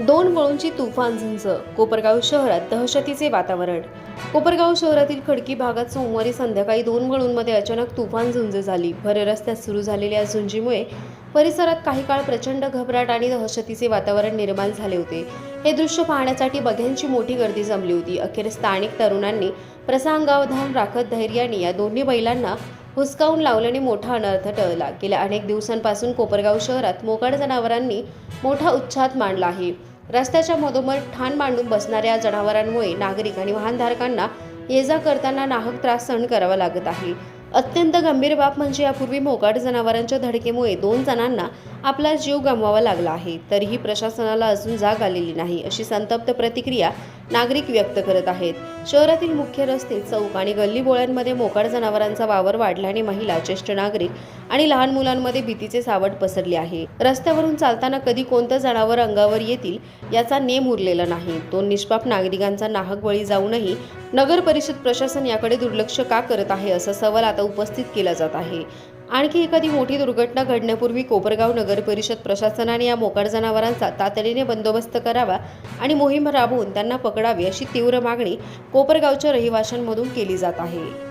दोन वळूंची तुफान झुंज. कोपरगाव शहरात दहशतीचे वातावरण. कोपरगाव शहरातील खडकी भागात सोमवारी संध्याकाळी दोन वळूंमध्ये अचानक तुफान झुंज झाली. भर रस्त्यात सुरू झालेल्या झुंजीमुळे परिसरात काही काळ प्रचंड घबराट आणि दहशतीचे वातावरण निर्माण झाले होते. हे दृश्य पाहण्यासाठी बघ्यांची मोठी गर्दी जमली होती. अखेर स्थानिक तरुणांनी प्रसंगावधान राखत धैर्याने या दोन्ही बैलांना हुसकावून लावल्याने मोठा अनर्थ टळला. गेल्या अनेक दिवसांपासून कोपरगाव शहरात मोकाट जनावरांनी मोठा उच्छाद मांडला आहे. रस्त्याच्या मधोमध ठाण मांडून बसणाऱ्या जनावरांमुळे नागरिक आणि वाहनधारकांना ये-जा करताना नाहक त्रास सहन करावा लागत आहे. अत्यंत गंभीर बाब म्हणजे यापूर्वी मोकाट जनावरांच्या धडकेमुळे 2 जणांना आपला जीव गमवावा लागला आहे. तरीही प्रशासनाला अजून जाग आलेली नाही, अशी संतप्त प्रतिक्रिया नागरिक व्यक्त करत आहेत. शहरातील मुख्य रस्ते, चौक आणि गल्लीबोळ्यांमध्ये मोकाट जनावरांचा वावर वाढल्याने महिला, ज्येष्ठ नागरिक आणि लहान मुलांमध्ये भीतीचे सावट पसरले आहे. रस्त्यावरून चालताना कधी कोणतं जनावर अंगावर येतील याचा नेम उरलेला नाही. 2 निष्पाप नागरिकांचा नाहक बळी जाऊनही नगर परिषद प्रशासन याकडे दुर्लक्ष का करत आहे, असा सवाल आता उपस्थित केला जात आहे. आणखी एखादी मोठी दुर्घटना घडण्यापूर्वी कोपरगाव नगर परिषद प्रशासनाने या मोकाट जनावरांचा तातडीने बंदोबस्त करावा आणि मोहीम राबवून त्यांना पकडावे, अशी तीव्र मागणी कोपरगावच्या रहिवाशांमधून केली जात आहे.